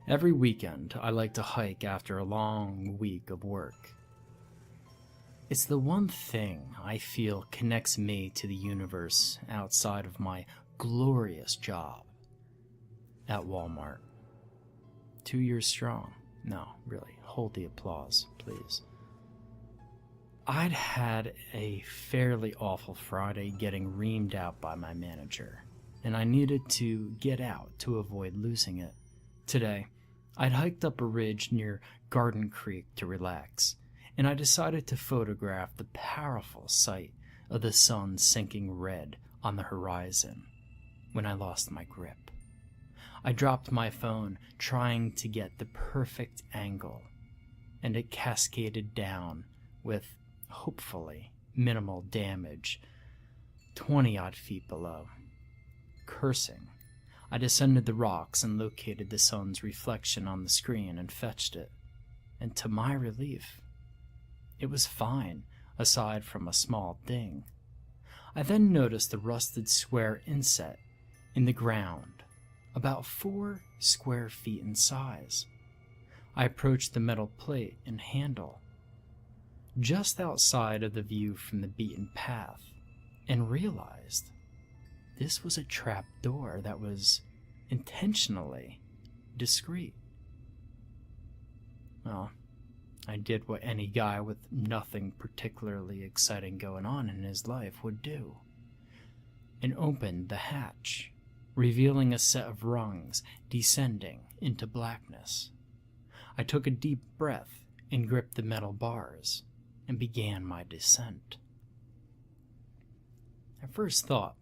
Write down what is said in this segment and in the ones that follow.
Every weekend, I like to hike after a long week of work. It's the one thing I feel connects me to the universe outside of my glorious job at Walmart. 2 years strong. No, really, hold the applause, please. I'd had a fairly awful Friday getting reamed out by my manager, and I needed to get out to avoid losing it. Today, I'd hiked up a ridge near Garden Creek to relax, and I decided to photograph the powerful sight of the sun sinking red on the horizon when I lost my grip. I dropped my phone trying to get the perfect angle, and it cascaded down with, hopefully, minimal damage 20-odd feet below. Cursing, I descended the rocks and located the sun's reflection on the screen and fetched it. And to my relief, it was fine, aside from a small ding. I then noticed the rusted square inset in the ground, about 4 square feet in size. I approached the metal plate and handle, just outside of the view from the beaten path, and realized this was a trap door that was intentionally discreet. Well, I did what any guy with nothing particularly exciting going on in his life would do, and opened the hatch, revealing a set of rungs descending into blackness. I took a deep breath and gripped the metal bars and began my descent. I first thought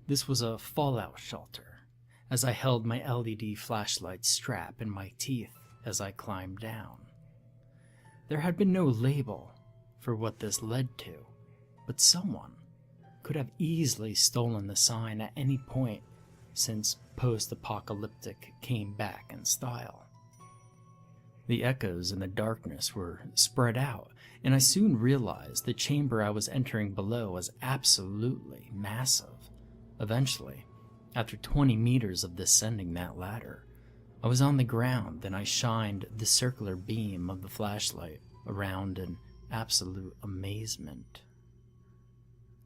this was a fallout shelter, as I held my LED flashlight strap in my teeth as I climbed down. There had been no label for what this led to, but someone could have easily stolen the sign at any point since post-apocalyptic came back in style. The echoes in the darkness were spread out, and I soon realized the chamber I was entering below was absolutely massive. Eventually, after 20 meters of descending that ladder, I was on the ground. Then I shined the circular beam of the flashlight around in absolute amazement.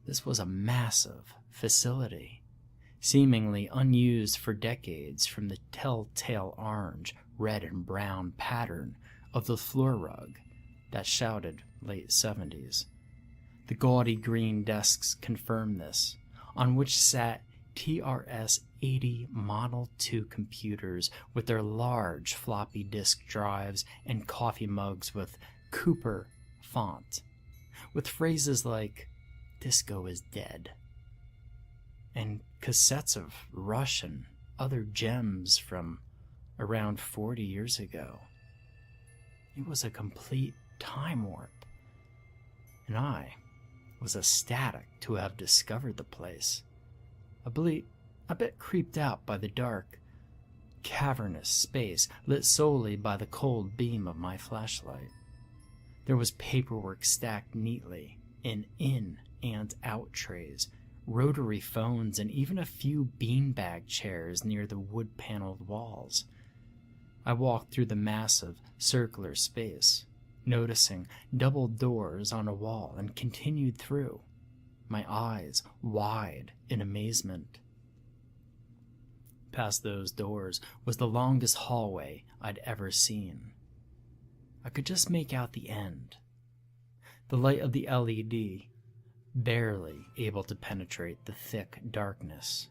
This was a massive facility, seemingly unused for decades, from the telltale orange, red, and brown pattern of the floor rug that shouted late 70s. The gaudy green desks confirmed this, on which sat TRS-80 Model 2 computers with their large floppy disk drives and coffee mugs with Cooper font, with phrases like, "Disco is dead," and cassettes of Rush and other gems from around 40 years ago. It was a complete time warp, and I was ecstatic to have discovered the place. A bit creeped out by the dark, cavernous space lit solely by the cold beam of my flashlight. There was paperwork stacked neatly in and out trays, rotary phones, and even a few beanbag chairs near the wood-paneled walls. I walked through the massive, circular space, noticing double doors on a wall, and continued through, my eyes wide in amazement. Past those doors was the longest hallway I'd ever seen. I could just make out the end, the light of the LED barely able to penetrate the thick darkness.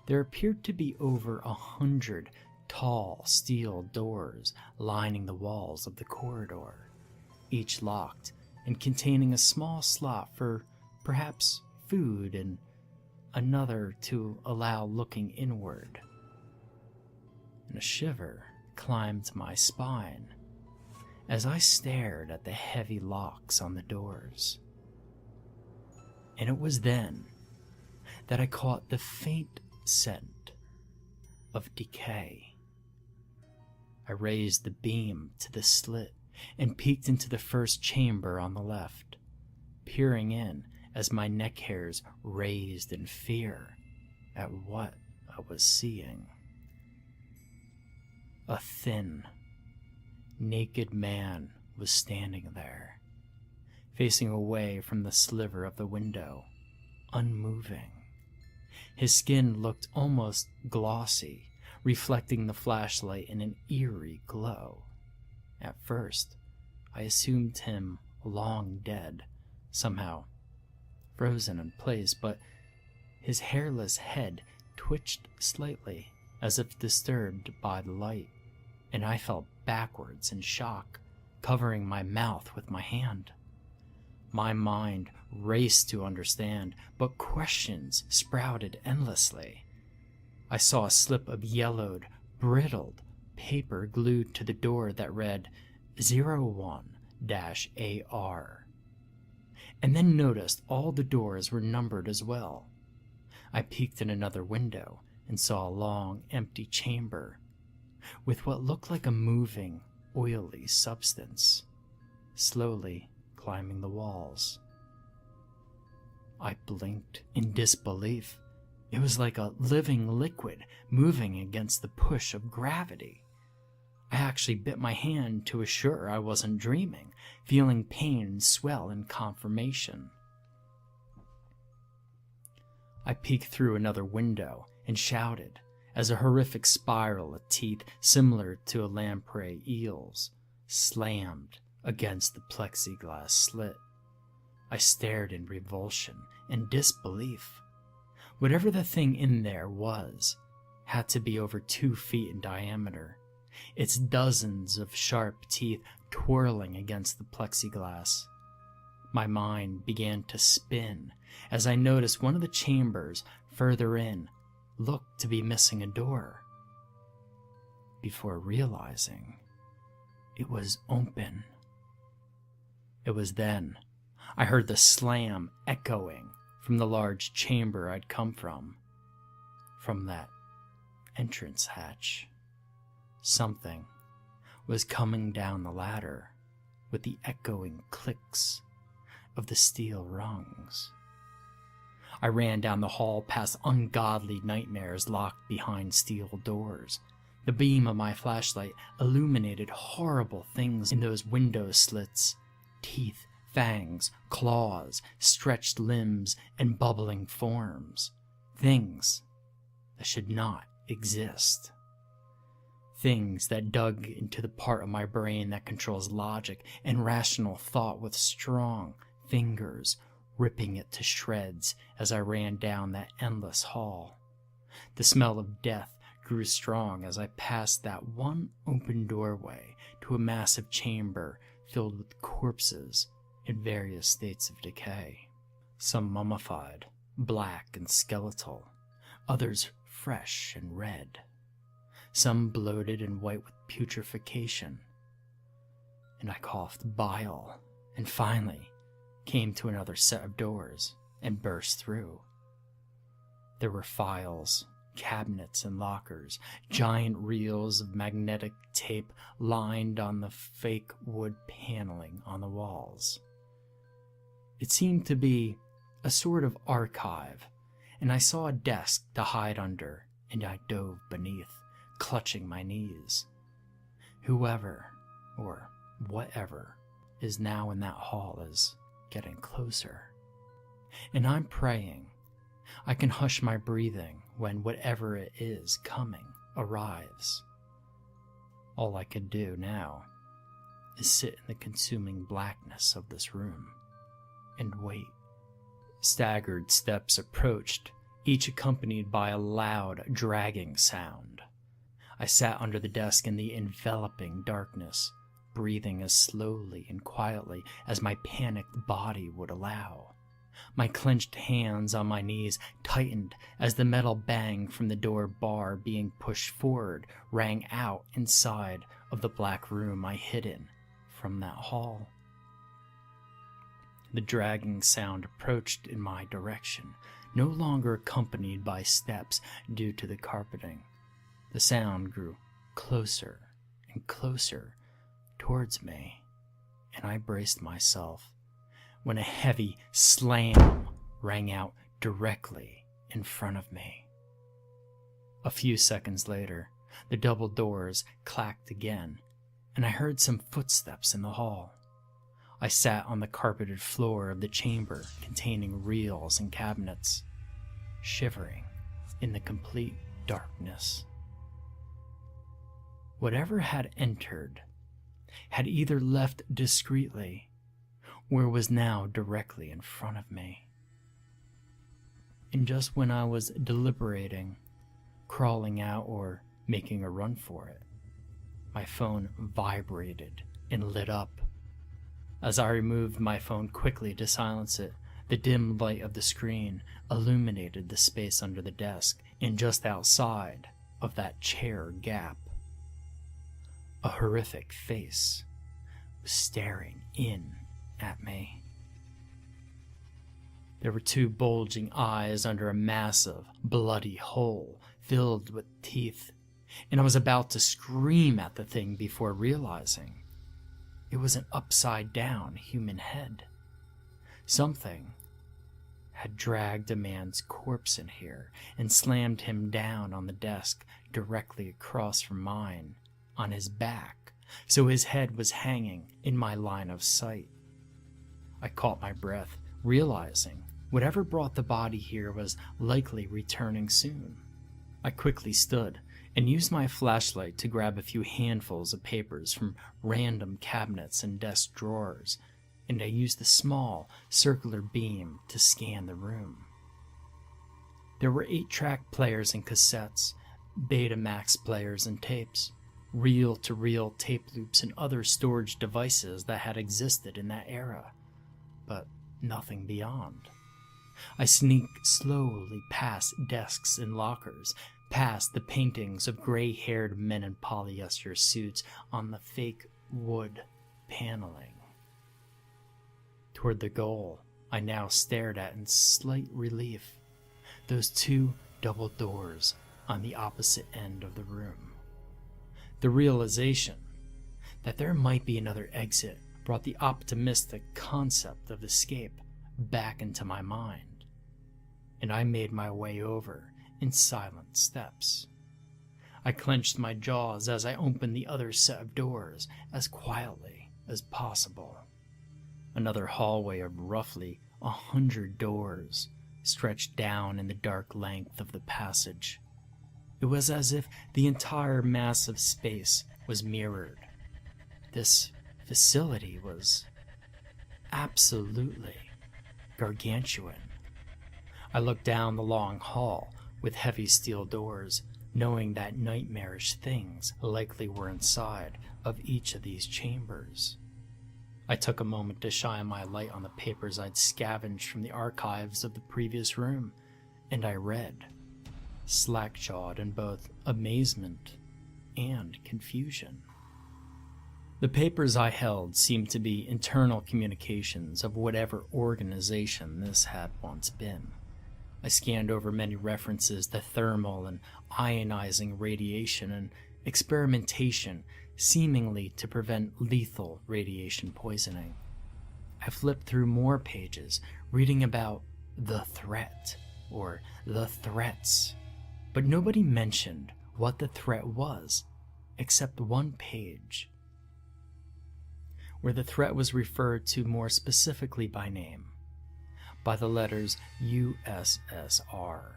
There appeared to be over 100 tall steel doors lining the walls of the corridor, each locked and containing a small slot for perhaps food and another to allow looking inward. And a shiver climbed my spine as I stared at the heavy locks on the doors. And it was then that I caught the faint scent of decay. I raised the beam to the slit and peeked into the first chamber on the left, peering in as my neck hairs raised in fear at what I was seeing. A thin, naked man was standing there, facing away from the sliver of the window, unmoving. His skin looked almost glossy, reflecting the flashlight in an eerie glow. At first, I assumed him long dead, somehow frozen in place, but his hairless head twitched slightly, as if disturbed by the light, and I fell backwards in shock, covering my mouth with my hand. My mind raced to understand, but questions sprouted endlessly. I saw a slip of yellowed, brittled paper glued to the door that read 01-AR, and then noticed all the doors were numbered as well. I peeked in another window and saw a long, empty chamber with what looked like a moving, oily substance, slowly climbing the walls. I blinked in disbelief. It was like a living liquid moving against the push of gravity. I actually bit my hand to assure I wasn't dreaming, feeling pain swell in confirmation. I peeked through another window and shouted as a horrific spiral of teeth similar to a lamprey eel's slammed against the plexiglass slit. I stared in revulsion and disbelief. Whatever the thing in there was had to be over 2 feet in diameter, its dozens of sharp teeth twirling against the plexiglass. My mind began to spin as I noticed one of the chambers further in looked to be missing a door, before realizing it was open. It was then I heard the slam echoing from the large chamber I'd come from that entrance hatch. Something was coming down the ladder with the echoing clicks of the steel rungs. I ran down the hall past ungodly nightmares locked behind steel doors. The beam of my flashlight illuminated horrible things in those window slits: teeth, fangs, claws, stretched limbs, and bubbling forms. Things that should not exist. Things that dug into the part of my brain that controls logic and rational thought with strong fingers, ripping it to shreds as I ran down that endless hall. The smell of death grew strong as I passed that one open doorway to a massive chamber filled with corpses in various states of decay. Some mummified, black and skeletal, others fresh and red, some bloated and white with putrefaction. And I coughed bile, and finally came to another set of doors and burst through. There were files, cabinets, and lockers, giant reels of magnetic tape lined on the fake wood paneling on the walls. It seemed to be a sort of archive, and I saw a desk to hide under, and I dove beneath, clutching my knees. Whoever, or whatever, is now in that hall is getting closer. And I'm praying I can hush my breathing when whatever it is coming arrives. All I could do now is sit in the consuming blackness of this room and wait. Staggered steps approached, each accompanied by a loud, dragging sound. I sat under the desk in the enveloping darkness, breathing as slowly and quietly as my panicked body would allow. My clenched hands on my knees tightened as the metal bang from the door bar being pushed forward rang out inside of the black room I hid in from that hall. The dragging sound approached in my direction, no longer accompanied by steps due to the carpeting. The sound grew closer and closer towards me, and I braced myself when a heavy slam rang out directly in front of me. A few seconds later, The double doors clacked again, and I heard some footsteps in the hall. I sat on the carpeted floor of the chamber containing reels and cabinets, shivering in the complete darkness. Whatever had entered had either left discreetly or was now directly in front of me. And just when I was deliberating, crawling out or making a run for it, my phone vibrated and lit up. As I removed my phone quickly to silence it, the dim light of the screen illuminated the space under the desk and just outside of that chair gap. A horrific face was staring in at me. There were two bulging eyes under a massive, bloody hole filled with teeth, and I was about to scream at the thing before realizing it was an upside-down human head. Something had dragged a man's corpse in here and slammed him down on the desk directly across from mine, on his back, so his head was hanging in my line of sight. I caught my breath, realizing whatever brought the body here was likely returning soon. I quickly stood and used my flashlight to grab a few handfuls of papers from random cabinets and desk drawers, and I used the small, circular beam to scan the room. There were 8-track players and cassettes, Betamax players and tapes, reel-to-reel tape loops and other storage devices that had existed in that era, but nothing beyond. I sneaked slowly past desks and lockers, past the paintings of gray-haired men in polyester suits on the fake wood paneling, toward the goal I now stared at in slight relief, those two double doors on the opposite end of the room. The realization that there might be another exit brought the optimistic concept of escape back into my mind, and I made my way over in silent steps. I clenched my jaws as I opened the other set of doors as quietly as possible. Another hallway of roughly 100 doors stretched down in the dark length of the passage. It was as if the entire massive space was mirrored. This facility was absolutely gargantuan. I looked down the long hall with heavy steel doors, knowing that nightmarish things likely were inside of each of these chambers. I took a moment to shine my light on the papers I'd scavenged from the archives of the previous room, and I read, slack-jawed in both amazement and confusion. The papers I held seemed to be internal communications of whatever organization this had once been. I scanned over many references to thermal and ionizing radiation and experimentation seemingly to prevent lethal radiation poisoning. I flipped through more pages, reading about the threat, or the threats, but nobody mentioned what the threat was, except one page, where the threat was referred to more specifically by name, by the letters USSR.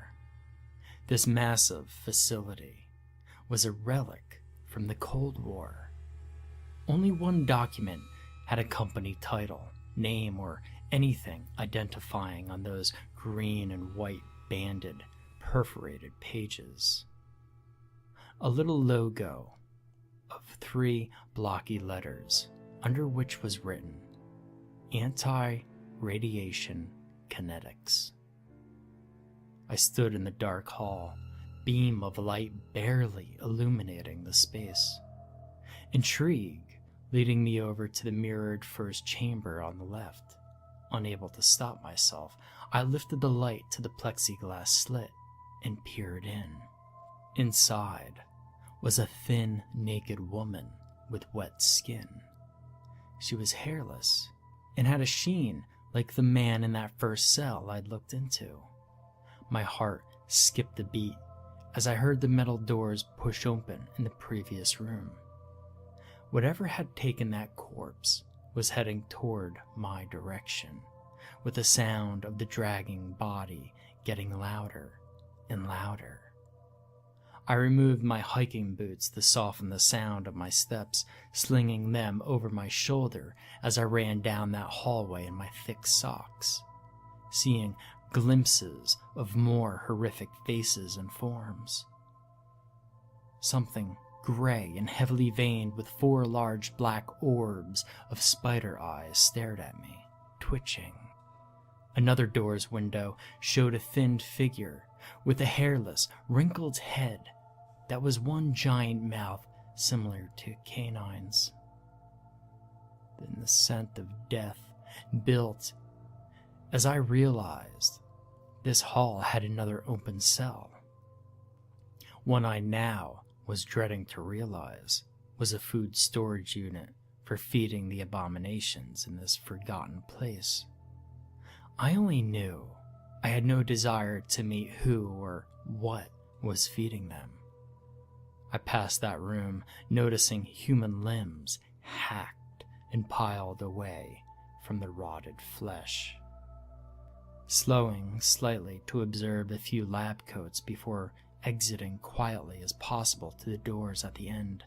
This massive facility was a relic from the Cold War. Only one document had a company title, name, or anything identifying on those green and white banded, perforated pages. A little logo of 3 blocky letters, under which was written, Anti-Radiation Kinetics. I stood in the dark hall, beam of light barely illuminating the space. Intrigue leading me over to the mirrored first chamber on the left. Unable to stop myself, I lifted the light to the plexiglass slit and peered in. Inside was a thin, naked woman with wet skin. She was hairless and had a sheen like the man in that first cell I'd looked into. My heart skipped a beat as I heard the metal doors push open in the previous room. Whatever had taken that corpse was heading toward my direction, with the sound of the dragging body getting louder and louder. I removed my hiking boots to soften the sound of my steps, slinging them over my shoulder as I ran down that hallway in my thick socks, seeing glimpses of more horrific faces and forms. Something gray and heavily veined with 4 large black orbs of spider eyes stared at me, twitching. Another door's window showed a thinned figure with a hairless, wrinkled head that was one giant mouth similar to canines. Then the scent of death built as I realized this hall had another open cell. One I now was dreading to realize was a food storage unit for feeding the abominations in this forgotten place. I only knew I had no desire to meet who or what was feeding them. I passed that room, noticing human limbs hacked and piled away from the rotted flesh. Slowing slightly to observe a few lab coats before exiting quietly as possible to the doors at the end,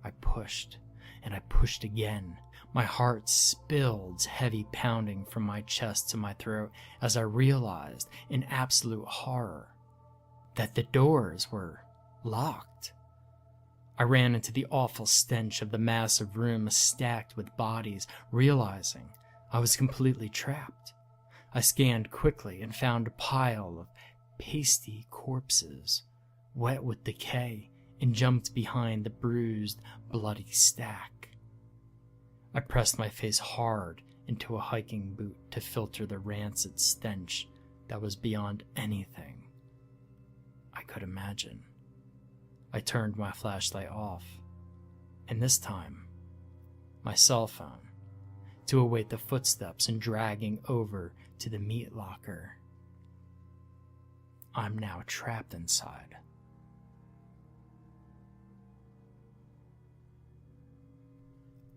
I pushed, and I pushed again. My heart spilled heavy pounding from my chest to my throat as I realized in absolute horror that the doors were locked. I ran into the awful stench of the massive room stacked with bodies, realizing I was completely trapped. I scanned quickly and found a pile of pasty corpses, wet with decay, and jumped behind the bruised, bloody stack. I pressed my face hard into a hiking boot to filter the rancid stench that was beyond anything I could imagine. I turned my flashlight off, and this time, my cell phone, to await the footsteps and dragging over to the meat locker. I'm now trapped inside.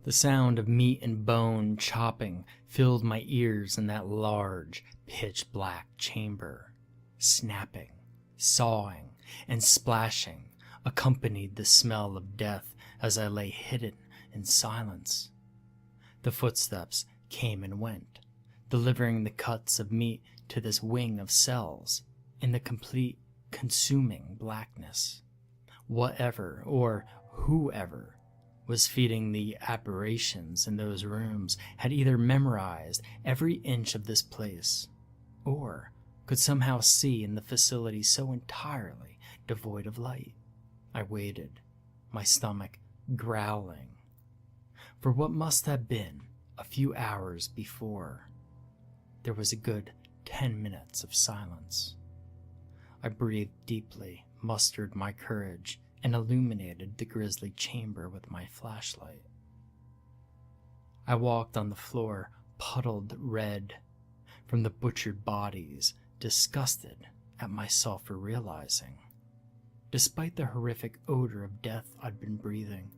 The sound of meat and bone chopping filled my ears in that large, pitch-black chamber. Snapping, sawing, and splashing accompanied the smell of death as I lay hidden in silence. The footsteps came and went, delivering the cuts of meat to this wing of cells in the complete, consuming blackness. Whatever or whoever was feeding the aberrations in those rooms had either memorized every inch of this place, or could somehow see in the facility so entirely devoid of light. I waited, my stomach growling, for what must have been a few hours before. There was a good 10 minutes of silence. I breathed deeply, mustered my courage, and illuminated the grisly chamber with my flashlight. I walked on the floor, puddled red from the butchered bodies, disgusted at myself for realizing, despite the horrific odor of death I'd been breathing,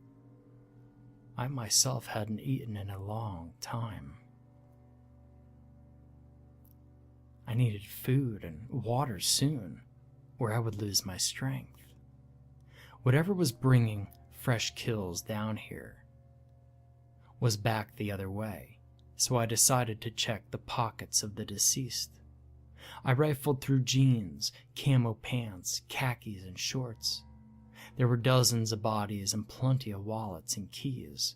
I myself hadn't eaten in a long time. I needed food and water soon, or I would lose my strength. Whatever was bringing fresh kills down here was back the other way, so I decided to check the pockets of the deceased. I rifled through jeans, camo pants, khakis, and shorts. There were dozens of bodies and plenty of wallets and keys.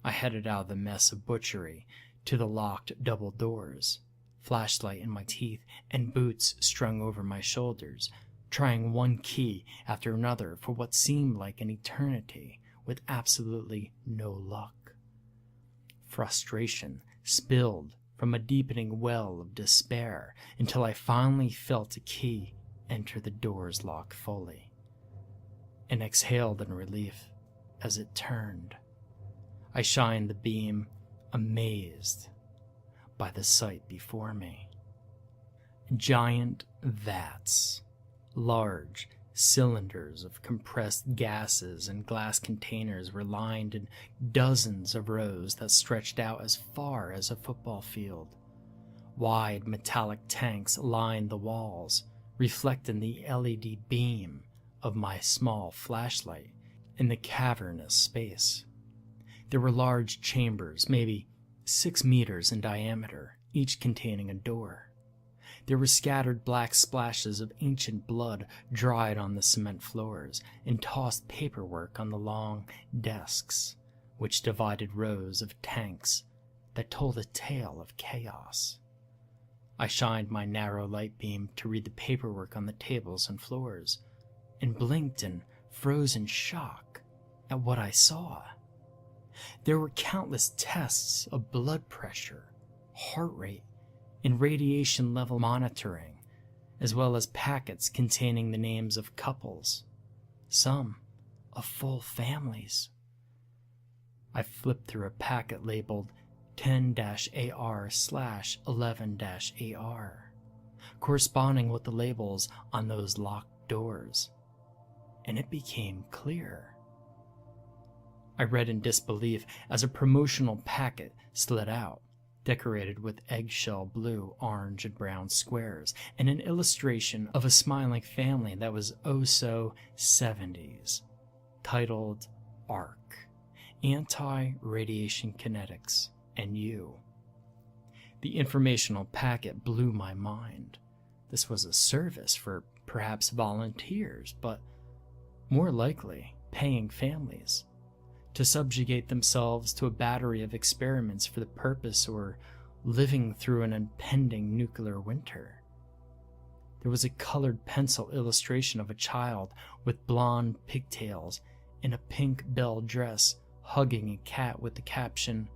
I headed out of the mess of butchery to the locked double doors, flashlight in my teeth and boots strung over my shoulders, trying one key after another for what seemed like an eternity with absolutely no luck. Frustration spilled from a deepening well of despair until I finally felt a key enter the door's lock fully, and exhaled in relief as it turned. I shined the beam, amazed by the sight before me. Giant vats, large, Cylinders of compressed gases and glass containers were lined in dozens of rows that stretched out as far as a football field. Wide metallic tanks lined the walls, reflecting the LED beam of my small flashlight in the cavernous space. There were large chambers, maybe 6 meters in diameter, each containing a door. There were scattered black splashes of ancient blood dried on the cement floors, and tossed paperwork on the long desks, which divided rows of tanks that told a tale of chaos. I shined my narrow light beam to read the paperwork on the tables and floors, and blinked in frozen shock at what I saw. There were countless tests of blood pressure, heart rate, and radiation level monitoring, as well as packets containing the names of couples, some of full families. I flipped through a packet labeled 10-AR/11-AR, corresponding with the labels on those locked doors, and it became clear. I read in disbelief as a promotional packet slid out, decorated with eggshell blue, orange, and brown squares, and an illustration of a smiling family that was oh so 70s, titled ARC, Anti-Radiation Kinetics, and You. The informational packet blew my mind. This was a service for perhaps volunteers, but more likely paying families to subjugate themselves to a battery of experiments for the purpose or living through an impending nuclear winter. There was a colored pencil illustration of a child with blonde pigtails in a pink bell dress hugging a cat with the caption,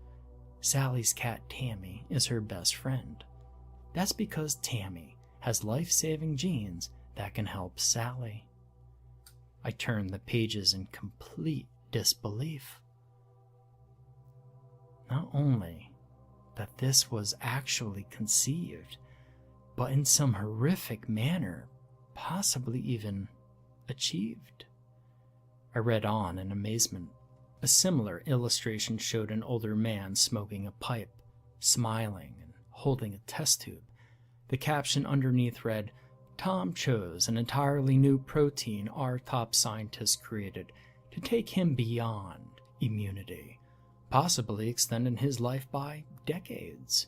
"Sally's cat Tammy is her best friend. That's because Tammy has life-saving genes that can help Sally." I turned the pages in complete disbelief. Not only that this was actually conceived, but in some horrific manner, possibly even achieved. I read on in amazement. A similar illustration showed an older man smoking a pipe, smiling and holding a test tube. The caption underneath read, "Tom chose an entirely new protein our top scientists created to take him beyond immunity, possibly extending his life by decades."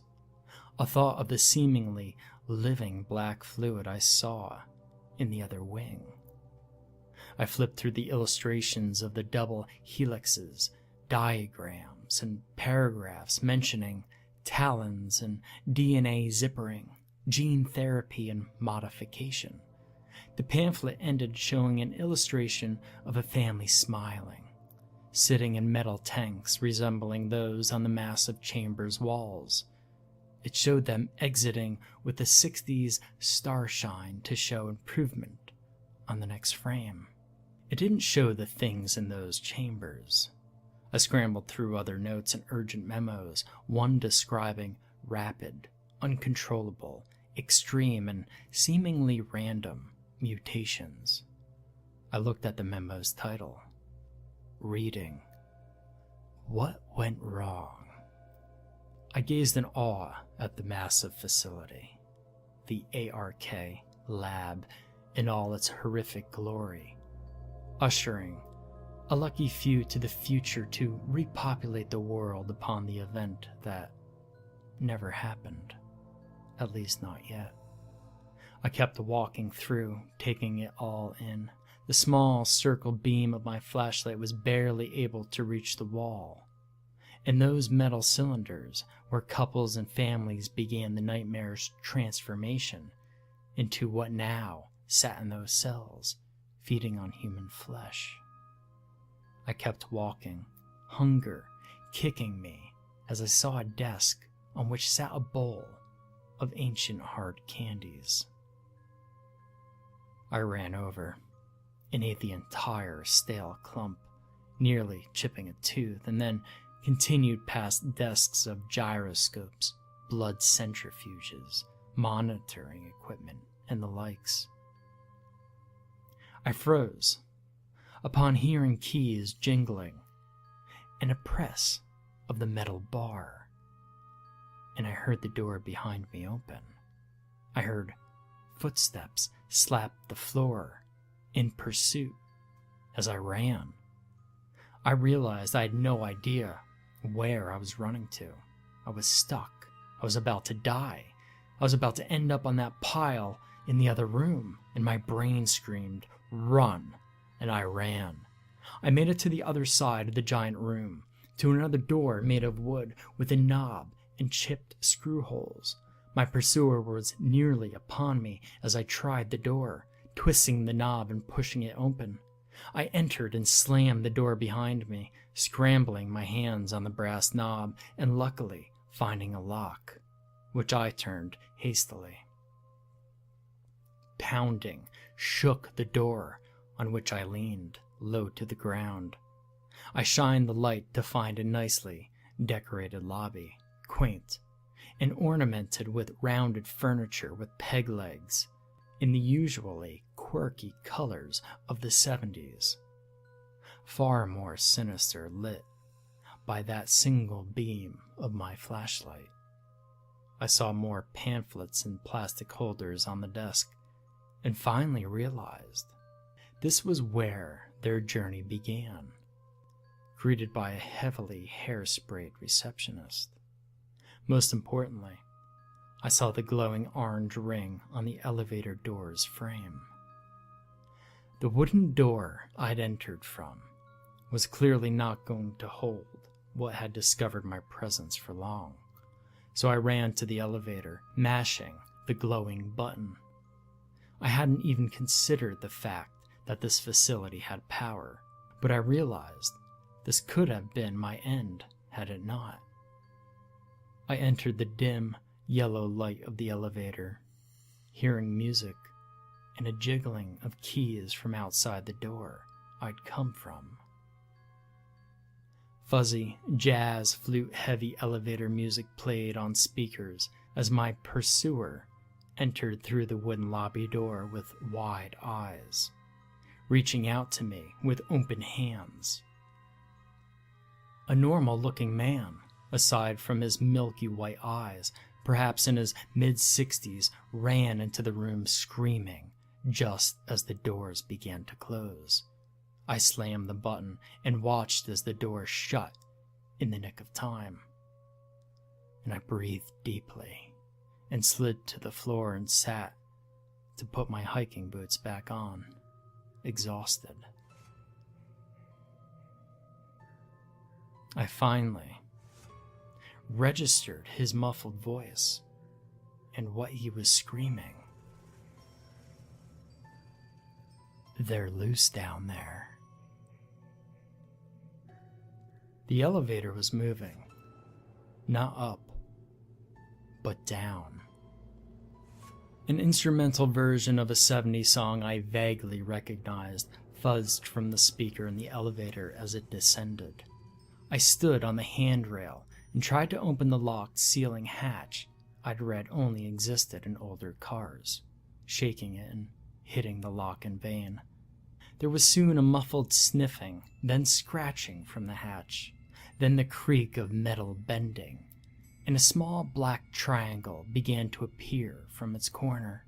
A thought of the seemingly living black fluid I saw in the other wing. I flipped through the illustrations of the double helixes, diagrams, and paragraphs mentioning talons and DNA zippering, gene therapy, and modification. The pamphlet ended showing an illustration of a family smiling, sitting in metal tanks resembling those on the massive chamber's walls. It showed them exiting with the 60s starshine to show improvement on the next frame. It didn't show the things in those chambers. I scrambled through other notes and urgent memos, one describing rapid, uncontrollable, extreme, and seemingly random mutations. I looked at the memo's title, reading, "What went wrong?" I gazed in awe at the massive facility, the ARK lab in all its horrific glory, ushering a lucky few to the future to repopulate the world upon the event that never happened, at least not yet. I kept walking through, taking it all in. The small circle beam of my flashlight was barely able to reach the wall. In those metal cylinders, where couples and families began the nightmare's transformation into what now sat in those cells, feeding on human flesh. I kept walking, hunger kicking me as I saw a desk on which sat a bowl of ancient hard candies. I ran over and ate the entire stale clump, nearly chipping a tooth, and then continued past desks of gyroscopes, blood centrifuges, monitoring equipment, and the likes. I froze upon hearing keys jingling and a press of the metal bar, and I heard the door behind me open. I heard footsteps slap the floor in pursuit as I ran. I realized I had no idea where I was running to. I was stuck. I was about to die. I was about to end up on that pile in the other room, and my brain screamed, "Run!" And I ran. I made it to the other side of the giant room, to another door made of wood with a knob and chipped screw holes. My pursuer was nearly upon me as I tried the door, twisting the knob and pushing it open. I entered and slammed the door behind me, scrambling my hands on the brass knob and luckily finding a lock, which I turned hastily. Pounding shook the door on which I leaned low to the ground. I shined the light to find a nicely decorated lobby, quaint and ornamented with rounded furniture with peg legs in the usually quirky colors of the 70s, far more sinister lit by that single beam of my flashlight. I saw more pamphlets and plastic holders on the desk and finally realized this was where their journey began, greeted by a heavily hairsprayed receptionist. Most importantly, I saw the glowing orange ring on the elevator door's frame. The wooden door I'd entered from was clearly not going to hold what had discovered my presence for long, so I ran to the elevator, mashing the glowing button. I hadn't even considered the fact that this facility had power, but I realized this could have been my end had it not. I entered the dim, yellow light of the elevator, hearing music and a jiggling of keys from outside the door I'd come from. Fuzzy, jazz, flute-heavy elevator music played on speakers as my pursuer entered through the wooden lobby door with wide eyes, reaching out to me with open hands. A normal-looking man, aside from his milky white eyes, perhaps in his mid-60s, ran into the room screaming just as the doors began to close. I slammed the button and watched as the door shut in the nick of time. And I breathed deeply and slid to the floor and sat to put my hiking boots back on, exhausted. I finally registered his muffled voice and what he was screaming. "They're loose down there." The elevator was moving, not up, but down. An instrumental version of a 70s song I vaguely recognized fuzzed from the speaker in the elevator as it descended. I stood on the handrail and tried to open the locked ceiling hatch I'd read only existed in older cars, shaking it and hitting the lock in vain. There was soon a muffled sniffing, then scratching from the hatch, then the creak of metal bending, and a small black triangle began to appear from its corner.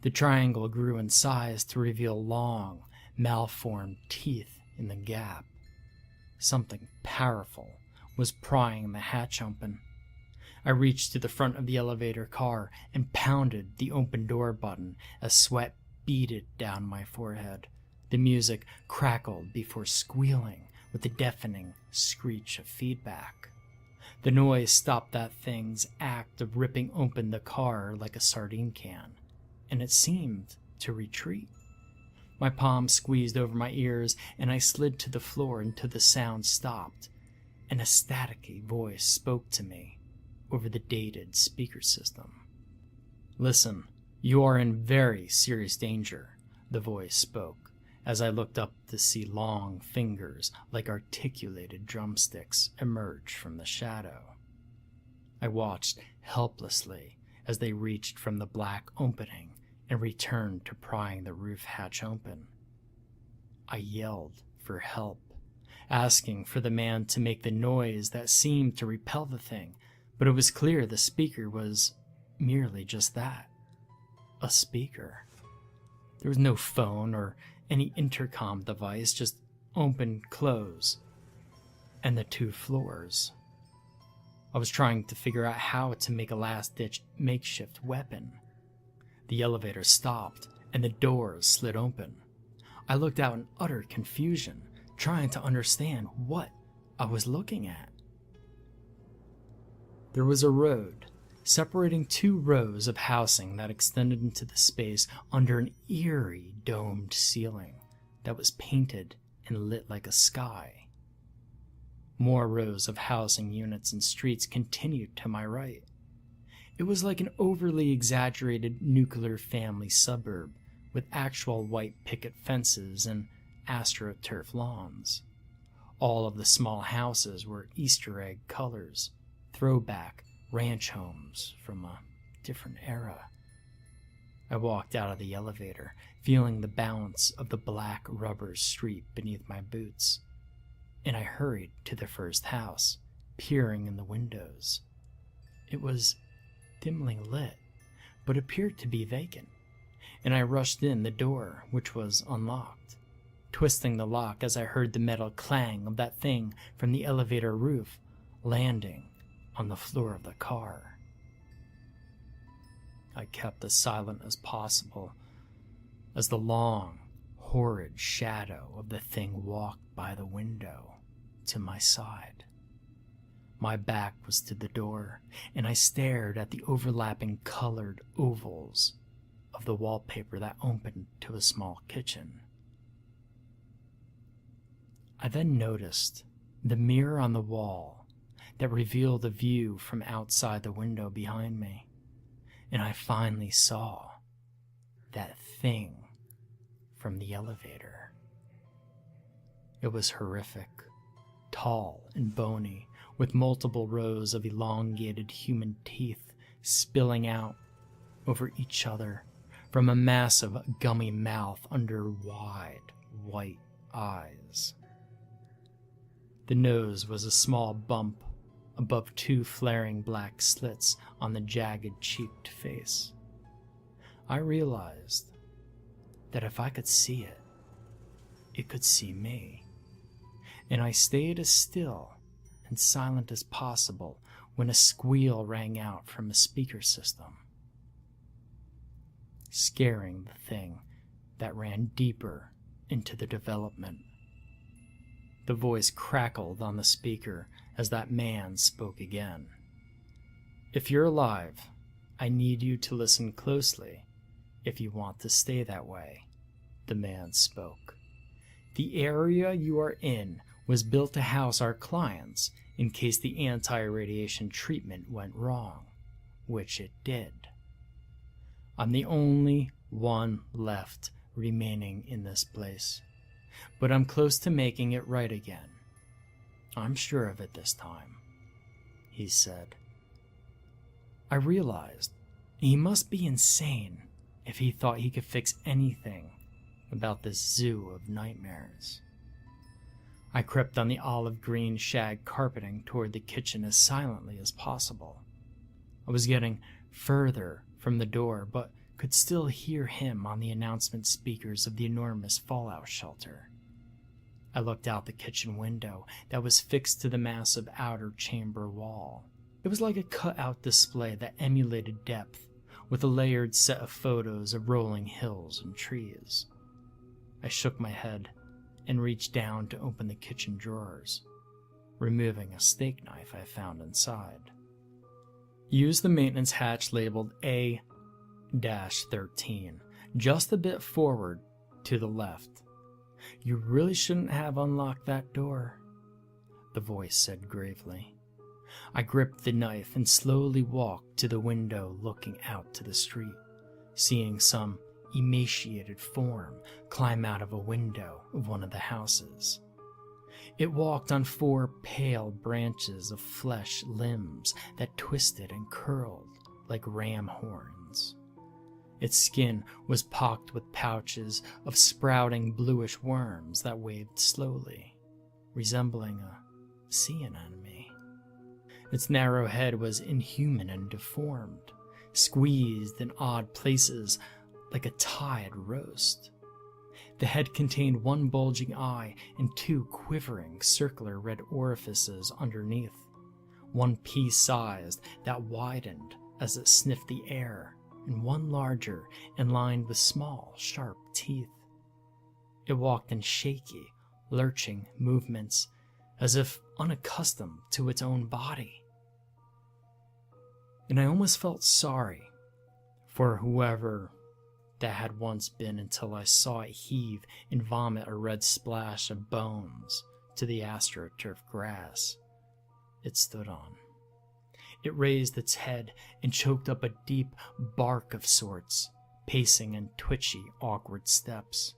The triangle grew in size to reveal long, malformed teeth in the gap. Something powerful was prying the hatch open. I reached to the front of the elevator car and pounded the open door button as sweat beaded down my forehead. The music crackled before squealing with a deafening screech of feedback. The noise stopped that thing's act of ripping open the car like a sardine can, and it seemed to retreat. My palms squeezed over my ears, and I slid to the floor until the sound stopped, and a staticky voice spoke to me over the dated speaker system. "Listen, you are in very serious danger," the voice spoke, as I looked up to see long fingers like articulated drumsticks emerge from the shadow. I watched helplessly as they reached from the black opening and returned to prying the roof hatch open. I yelled for help, asking for the man to make the noise that seemed to repel the thing, but it was clear the speaker was merely just that, a speaker. There was no phone or any intercom device, just open, close, and the 2 floors. I was trying to figure out how to make a last-ditch makeshift weapon. The elevator stopped, and the doors slid open. I looked out in utter confusion, trying to understand what I was looking at. There was a road separating 2 rows of housing that extended into the space under an eerie domed ceiling that was painted and lit like a sky. More rows of housing units and streets continued to my right. It was like an overly exaggerated nuclear family suburb with actual white picket fences and astroturf lawns. All of the small houses were Easter egg colors, throwback ranch homes from a different era. I walked out of the elevator, feeling the bounce of the black rubber street beneath my boots, and I hurried to the first house, peering in the windows. It was dimly lit, but appeared to be vacant, and I rushed in the door, which was unlocked, twisting the lock as I heard the metal clang of that thing from the elevator roof landing on the floor of the car. I kept as silent as possible as the long, horrid shadow of the thing walked by the window to my side. My back was to the door, and I stared at the overlapping colored ovals of the wallpaper that opened to a small kitchen. I then noticed the mirror on the wall that revealed a view from outside the window behind me, and I finally saw that thing from the elevator. It was horrific, tall and bony, with multiple rows of elongated human teeth spilling out over each other from a massive gummy mouth under wide, white eyes. The nose was a small bump above 2 flaring black slits on the jagged-cheeked face. I realized that if I could see it, it could see me, and I stayed as still and silent as possible when a squeal rang out from a speaker system, scaring the thing that ran deeper into the development. The voice crackled on the speaker as that man spoke again. "If you're alive, I need you to listen closely if you want to stay that way," the man spoke. "The area you are in was built to house our clients in case the anti-radiation treatment went wrong, which it did. I'm the only one left remaining in this place, but I'm close to making it right again. I'm sure of it this time," he said. I realized he must be insane if he thought he could fix anything about this zoo of nightmares. I crept on the olive green shag carpeting toward the kitchen as silently as possible. I was getting further from the door, but could still hear him on the announcement speakers of the enormous fallout shelter. I looked out the kitchen window that was fixed to the massive outer chamber wall. It was like a cut-out display that emulated depth, with a layered set of photos of rolling hills and trees. I shook my head and reached down to open the kitchen drawers, removing a steak knife I found inside. Use the maintenance hatch labeled A-13, just a bit forward to the left. You really shouldn't have unlocked that door, the voice said gravely. I gripped the knife and slowly walked to the window looking out to the street, seeing some emaciated form climb out of a window of one of the houses. It walked on 4 pale branches of flesh limbs that twisted and curled like ram horns. Its skin was pocked with pouches of sprouting bluish worms that waved slowly, resembling a sea anemone. Its narrow head was inhuman and deformed, squeezed in odd places like a tied roast. The head contained one bulging eye and two quivering circular red orifices underneath, one pea-sized that widened as it sniffed the air, and one larger and lined with small, sharp teeth. It walked in shaky, lurching movements, as if unaccustomed to its own body. And I almost felt sorry for whoever that had once been until I saw it heave and vomit a red splash of bones to the astroturf grass it stood on. It raised its head and choked up a deep bark of sorts, pacing in twitchy, awkward steps.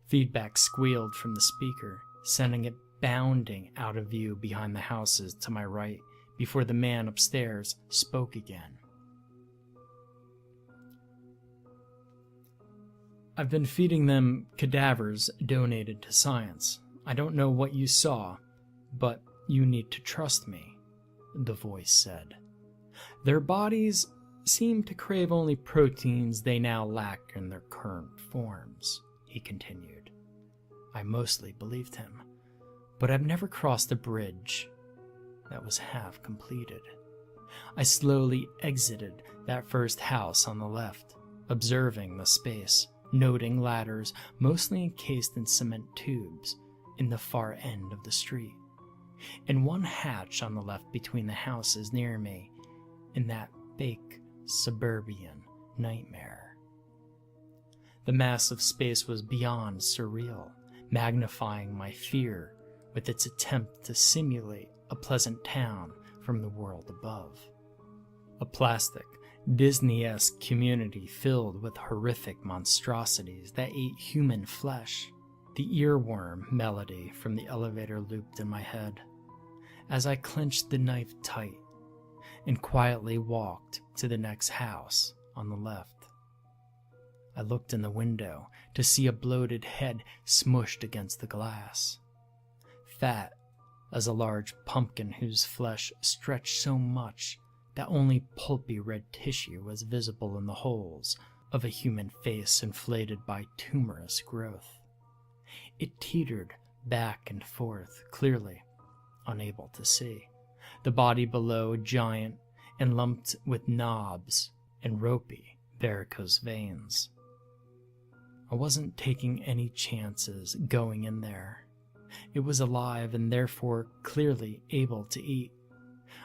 Feedback squealed from the speaker, sending it bounding out of view behind the houses to my right before the man upstairs spoke again. I've been feeding them cadavers donated to science. I don't know what you saw, but you need to trust me, the voice said. Their bodies seem to crave only proteins they now lack in their current forms, he continued. I mostly believed him, but I've never crossed a bridge that was half completed. I slowly exited that first house on the left, observing the space, noting ladders mostly encased in cement tubes in the far end of the street, and one hatch on the left between the houses near me in that fake suburban nightmare. The massive space was beyond surreal, magnifying my fear with its attempt to simulate a pleasant town from the world above. A plastic, Disney-esque community filled with horrific monstrosities that ate human flesh. The earworm melody from the elevator looped in my head as I clenched the knife tight and quietly walked to the next house on the left. I looked in the window to see a bloated head smushed against the glass, fat as a large pumpkin whose flesh stretched so much that only pulpy red tissue was visible in the holes of a human face inflated by tumorous growth. It teetered back and forth, clearly unable to see. The body below, giant and lumped with knobs and ropey, varicose veins. I wasn't taking any chances going in there. It was alive and therefore clearly able to eat.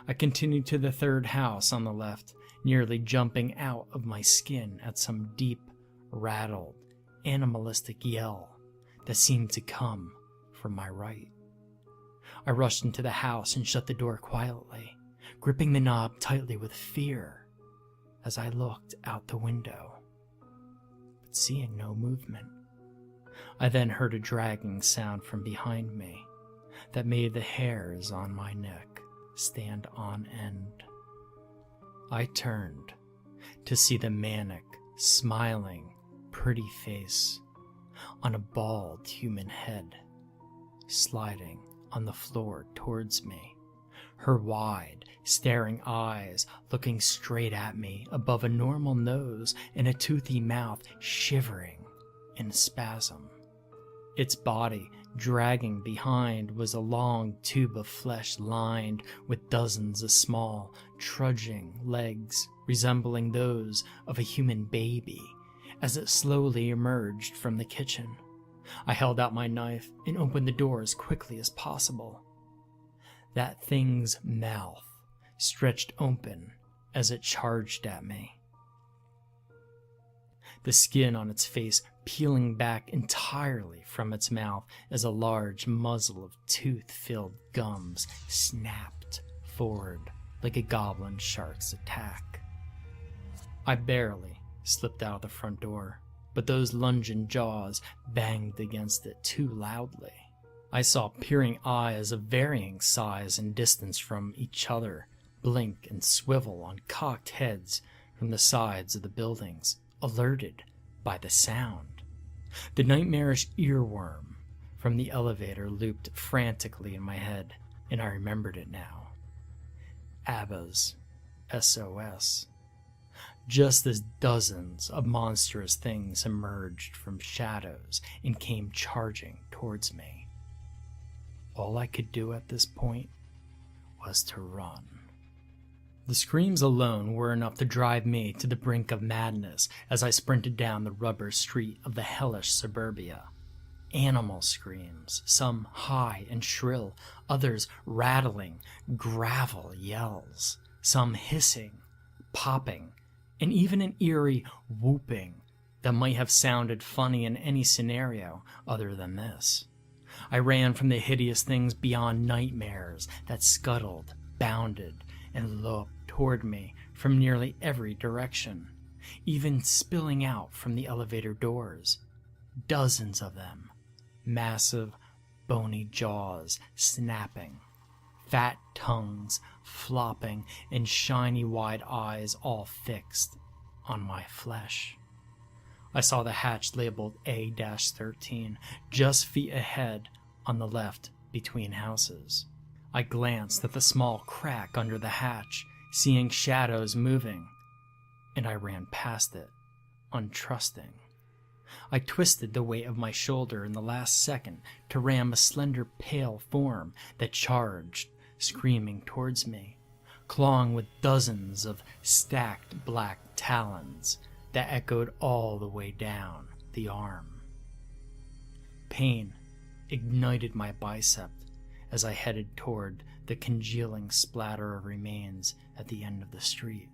I continued to the third house on the left, nearly jumping out of my skin at some deep, rattled, animalistic yell that seemed to come from my right. I rushed into the house and shut the door quietly, gripping the knob tightly with fear as I looked out the window, but seeing no movement. I then heard a dragging sound from behind me that made the hairs on my neck stand on end. I turned to see the manic, smiling, pretty face on a bald human head sliding on the floor towards me, her wide, staring eyes looking straight at me above a normal nose and a toothy mouth shivering in spasm. Its body, dragging behind, was a long tube of flesh lined with dozens of small, trudging legs resembling those of a human baby as it slowly emerged from the kitchen. I held out my knife and opened the door as quickly as possible. That thing's mouth stretched open as it charged at me, the skin on its face peeling back entirely from its mouth as a large muzzle of tooth-filled gums snapped forward like a goblin shark's attack. I barely slipped out of the front door, but those lunging jaws banged against it too loudly. I saw peering eyes of varying size and distance from each other blink and swivel on cocked heads from the sides of the buildings alerted by the sound. The nightmarish earworm from the elevator looped frantically in my head, and I remembered it now. ABBA's SOS. Just as dozens of monstrous things emerged from shadows and came charging towards me. All I could do at this point was to run. The screams alone were enough to drive me to the brink of madness as I sprinted down the rubber street of the hellish suburbia. Animal screams, some high and shrill, others rattling, gravel yells, some hissing, popping, and even an eerie whooping that might have sounded funny in any scenario other than this. I ran from the hideous things beyond nightmares that scuttled, bounded, and loped toward me from nearly every direction, even spilling out from the elevator doors. Dozens of them, massive, bony jaws snapping, fat tongues flopping, and shiny wide eyes all fixed on my flesh. I saw the hatch labeled A-13 just feet ahead on the left between houses. I glanced at the small crack under the hatch, seeing shadows moving, and I ran past it, untrusting. I twisted the weight of my shoulder in the last second to ram a slender, pale form that charged, screaming towards me, clawing with dozens of stacked black talons that echoed all the way down the arm. Pain ignited my bicep as I headed toward the congealing splatter of remains at the end of the street.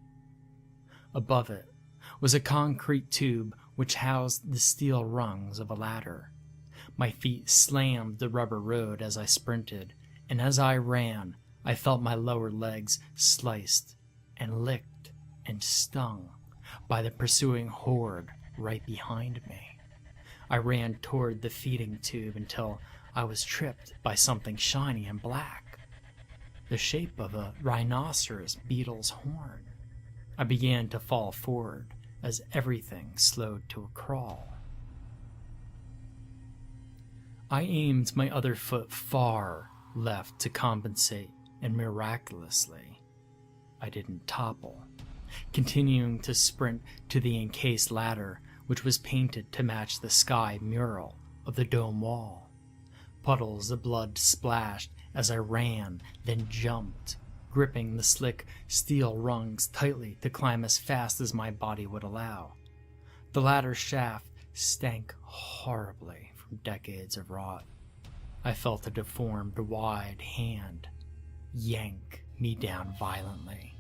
Above it was a concrete tube which housed the steel rungs of a ladder. My feet slammed the rubber road as I sprinted, and as I ran, I felt my lower legs sliced and licked and stung by the pursuing horde right behind me. I ran toward the feeding tube until I was tripped by something shiny and black, the shape of a rhinoceros beetle's horn. I began to fall forward as everything slowed to a crawl. I aimed my other foot far left to compensate, and miraculously, I didn't topple, continuing to sprint to the encased ladder, which was painted to match the sky mural of the dome wall. Puddles of blood splashed as I ran, then jumped, gripping the slick steel rungs tightly to climb as fast as my body would allow. The ladder shaft stank horribly from decades of rot. I felt a deformed, wide hand yank me down violently,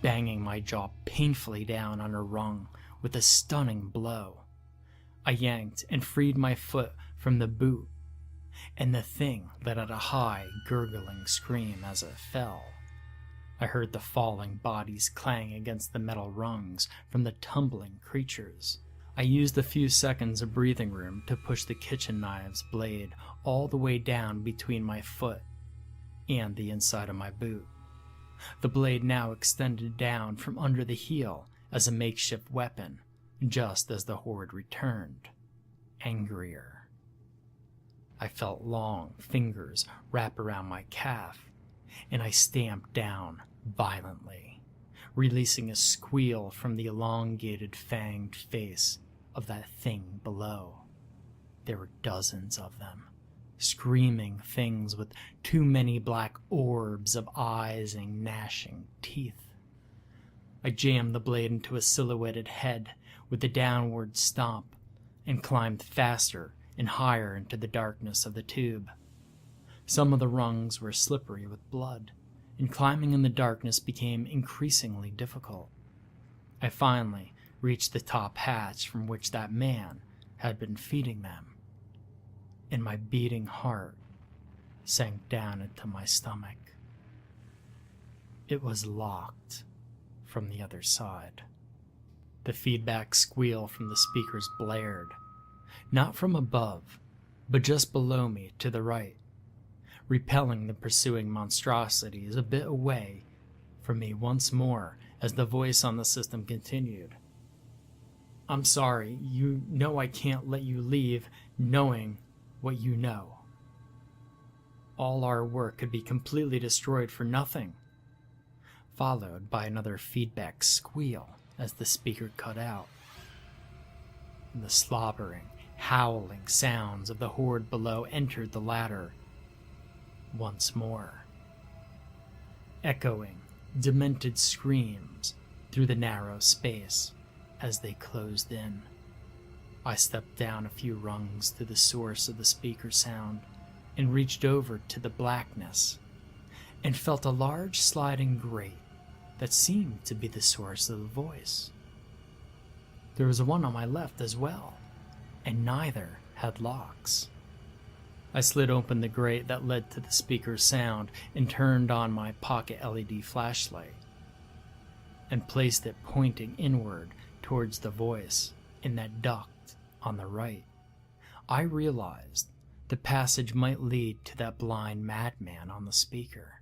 banging my jaw painfully down on a rung with a stunning blow. I yanked and freed my foot from the boot, and the thing let out a high, gurgling scream as it fell. I heard the falling bodies clang against the metal rungs from the tumbling creatures. I used a few seconds of breathing room to push the kitchen knife's blade all the way down between my foot and the inside of my boot. The blade now extended down from under the heel as a makeshift weapon, just as the horde returned, angrier. I felt long fingers wrap around my calf, and I stamped down violently, releasing a squeal from the elongated, fanged face of that thing below. There were dozens of them, screaming things with too many black orbs of eyes and gnashing teeth. I jammed the blade into a silhouetted head with a downward stomp and climbed faster and higher into the darkness of the tube. Some of the rungs were slippery with blood, and climbing in the darkness became increasingly difficult. I finally reached the top hatch from which that man had been feeding them, and my beating heart sank down into my stomach. It was locked from the other side. The feedback squeal from the speakers blared, not from above, but just below me to the right, repelling the pursuing monstrosities a bit away from me once more as the voice on the system continued. I'm sorry. You know I can't let you leave knowing what you know. All our work could be completely destroyed for nothing. Followed by another feedback squeal as the speaker cut out. And the slobbering, howling sounds of the horde below entered the ladder once more. Echoing, demented screams through the narrow space as they closed in. I stepped down a few rungs to the source of the speaker sound and reached over to the blackness and felt a large sliding grate that seemed to be the source of the voice. There was one on my left as well, and neither had locks. I slid open the grate that led to the speaker's sound and turned on my pocket LED flashlight and placed it pointing inward towards the voice in that duct on the right. I realized the passage might lead to that blind madman on the speaker.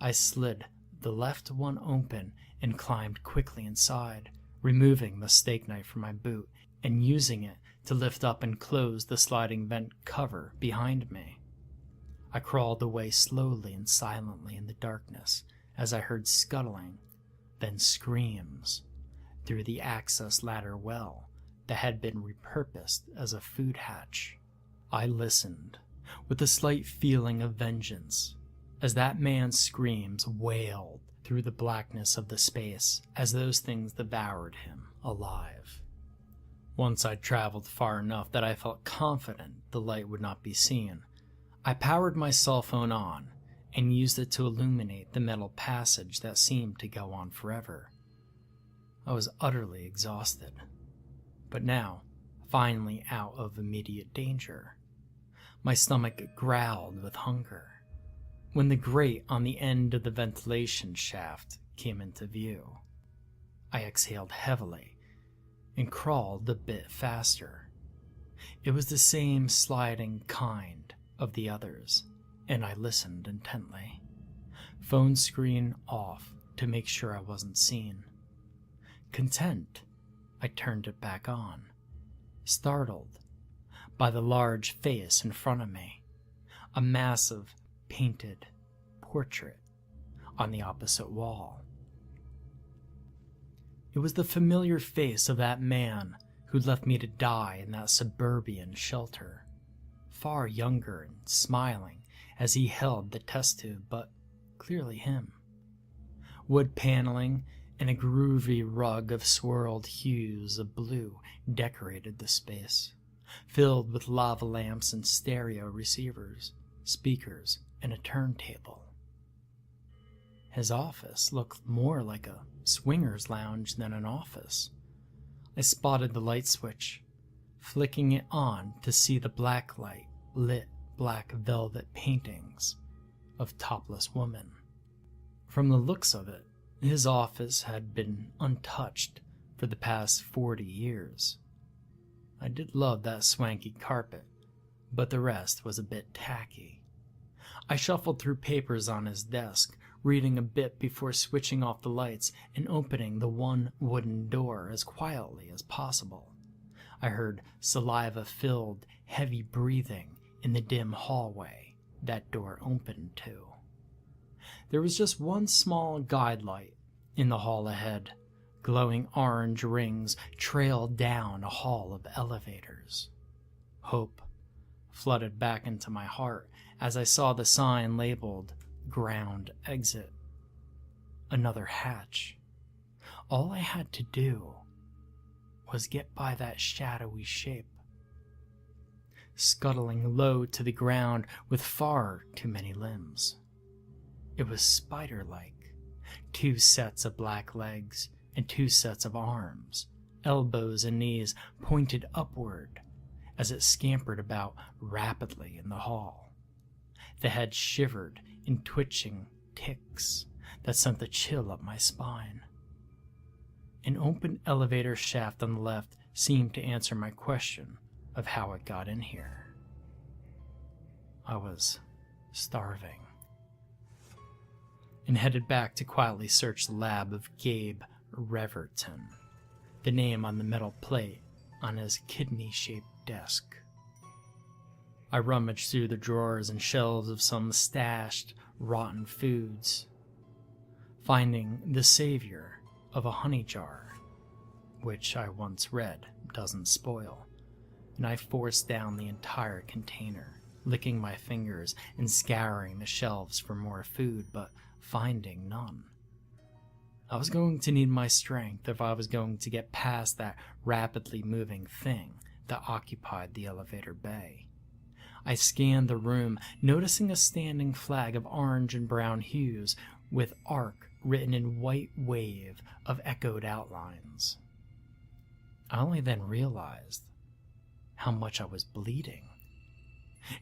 I slid the left one open and climbed quickly inside, removing the steak knife from my boot and using it to lift up and close the sliding vent cover behind me. I crawled away slowly and silently in the darkness as I heard scuttling, then screams, through the access ladder well that had been repurposed as a food hatch. I listened, with a slight feeling of vengeance, as that man's screams wailed through the blackness of the space as those things devoured him alive. Once I'd traveled far enough that I felt confident the light would not be seen, I powered my cell phone on and used it to illuminate the metal passage that seemed to go on forever. I was utterly exhausted, but now, finally out of immediate danger. My stomach growled with hunger when the grate on the end of the ventilation shaft came into view. I exhaled heavily and crawled a bit faster. It was the same sliding kind of the others, and I listened intently. Phone screen off to make sure I wasn't seen. Content, I turned it back on, startled by the large face in front of me, a massive painted portrait on the opposite wall. It was the familiar face of that man who'd left me to die in that suburban shelter, far younger and smiling as he held the test tube, but clearly him. Wood paneling and a groovy rug of swirled hues of blue decorated the space, filled with lava lamps and stereo receivers, speakers, and a turntable. His office looked more like a swinger's lounge than an office. I spotted the light switch, flicking it on to see the black light lit black velvet paintings of topless women. From the looks of it, his office had been untouched for the past 40 years. I did love that swanky carpet, but the rest was a bit tacky. I shuffled through papers on his desk, reading a bit before switching off the lights and opening the one wooden door as quietly as possible. I heard saliva-filled, heavy breathing in the dim hallway that door opened to. There was just one small guide light in the hall ahead. Glowing orange rings trailed down a hall of elevators. Hope flooded back into my heart as I saw the sign labeled Ground Exit. Another hatch. All I had to do was get by that shadowy shape, scuttling low to the ground with far too many limbs. It was spider-like. 2 sets of black legs and 2 sets of arms, elbows and knees pointed upward as it scampered about rapidly in the hall. The head shivered in twitching ticks that sent a chill up my spine. An open elevator shaft on the left seemed to answer my question of how it got in here. I was starving, and headed back to quietly search the lab of Gabe Reverton, the name on the metal plate on his kidney-shaped desk. I rummaged through the drawers and shelves of some stashed, rotten foods, finding the savior of a honey jar, which I once read doesn't spoil, and I forced down the entire container, licking my fingers and scouring the shelves for more food, but finding none. I was going to need my strength if I was going to get past that rapidly moving thing that occupied the elevator bay. I scanned the room, noticing a standing flag of orange and brown hues with ARC written in white wave of echoed outlines. I only then realized how much I was bleeding,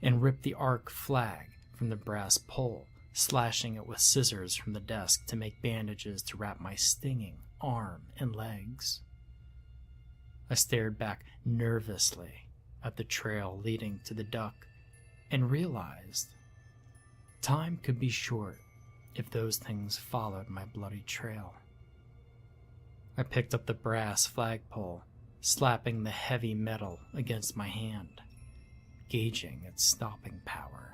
and ripped the ARC flag from the brass pole, slashing it with scissors from the desk to make bandages to wrap my stinging arm and legs. I stared back nervously at the trail leading to the duck and realized time could be short if those things followed my bloody trail. I picked up the brass flagpole, slapping the heavy metal against my hand, gauging its stopping power.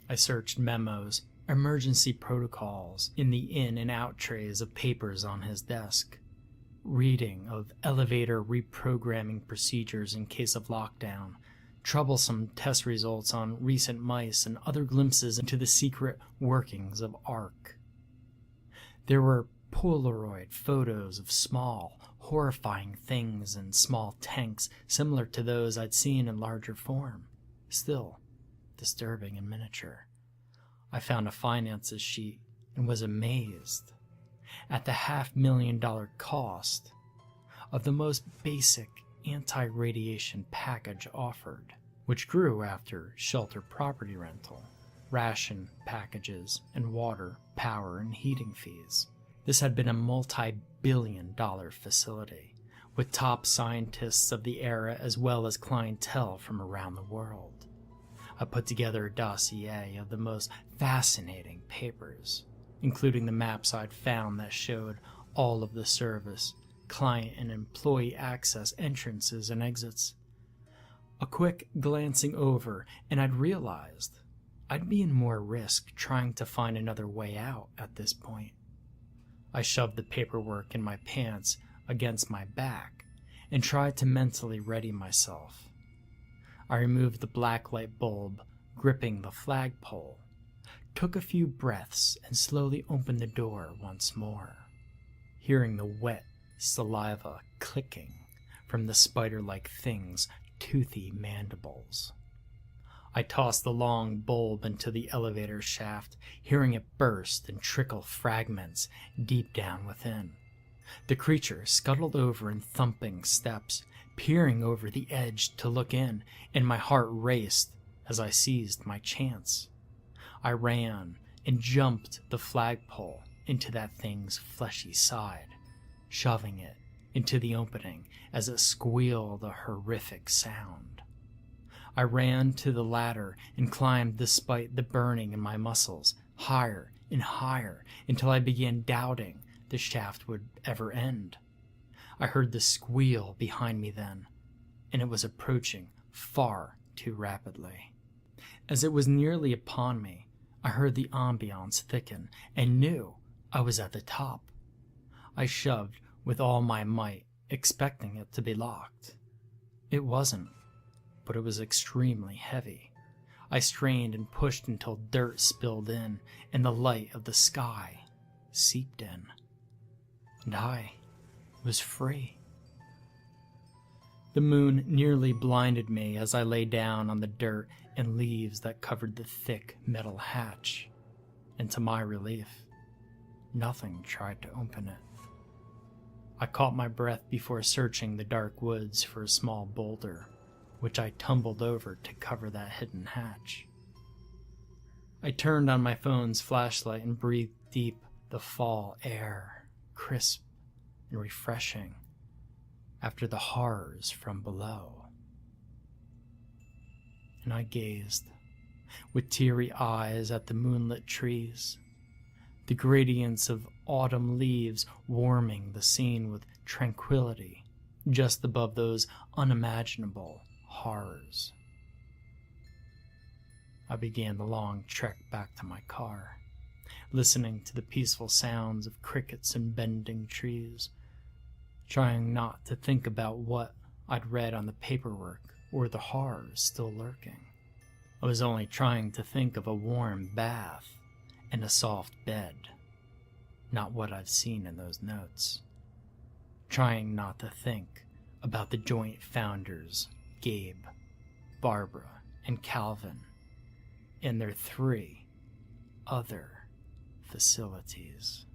I searched memos, emergency protocols in the in and out trays of papers on his desk, reading of elevator reprogramming procedures in case of lockdown, troublesome test results on recent mice, and other glimpses into the secret workings of ARC. There were Polaroid photos of small, horrifying things in small tanks similar to those I'd seen in larger form, still disturbing in miniature. I found a finances sheet and was amazed at the $500,000 cost of the most basic anti-radiation package offered, which grew after shelter property rental, ration packages, and water, power, and heating fees. This had been a multi-billion-dollar facility, with top scientists of the era as well as clientele from around the world. I put together a dossier of the most fascinating papers, including the maps I'd found that showed all of the service, client, and employee access entrances and exits. A quick glancing over, and I'd realized I'd be in more risk trying to find another way out at this point. I shoved the paperwork in my pants against my back and tried to mentally ready myself. I removed the blacklight bulb gripping the flagpole, took a few breaths, and slowly opened the door once more, hearing the wet saliva clicking from the spider-like thing's toothy mandibles. I tossed the long bulb into the elevator shaft, hearing it burst and trickle fragments deep down within. The creature scuttled over in thumping steps, peering over the edge to look in, and my heart raced as I seized my chance. I ran and jumped the flagpole into that thing's fleshy side, shoving it into the opening as it squealed a horrific sound. I ran to the ladder and climbed despite the burning in my muscles, higher and higher, until I began doubting the shaft would ever end. I heard the squeal behind me then, and it was approaching far too rapidly. As it was nearly upon me, I heard the ambiance thicken and knew I was at the top. I shoved with all my might, expecting it to be locked. It wasn't, but it was extremely heavy. I strained and pushed until dirt spilled in and the light of the sky seeped in. And I was free. The moon nearly blinded me as I lay down on the dirt and leaves that covered the thick metal hatch, and to my relief, nothing tried to open it. I caught my breath before searching the dark woods for a small boulder, which I tumbled over to cover that hidden hatch. I turned on my phone's flashlight and breathed deep the fall air, crisp and refreshing after the horrors from below. And I gazed with teary eyes at the moonlit trees, the gradients of autumn leaves warming the scene with tranquility just above those unimaginable horrors. I began the long trek back to my car, listening to the peaceful sounds of crickets and bending trees, trying not to think about what I'd read on the paperwork or the horrors still lurking. I was only trying to think of a warm bath and a soft bed, not what I've seen in those notes. Trying not to think about the joint founders, Gabe, Barbara, and Calvin, and their 3 other facilities.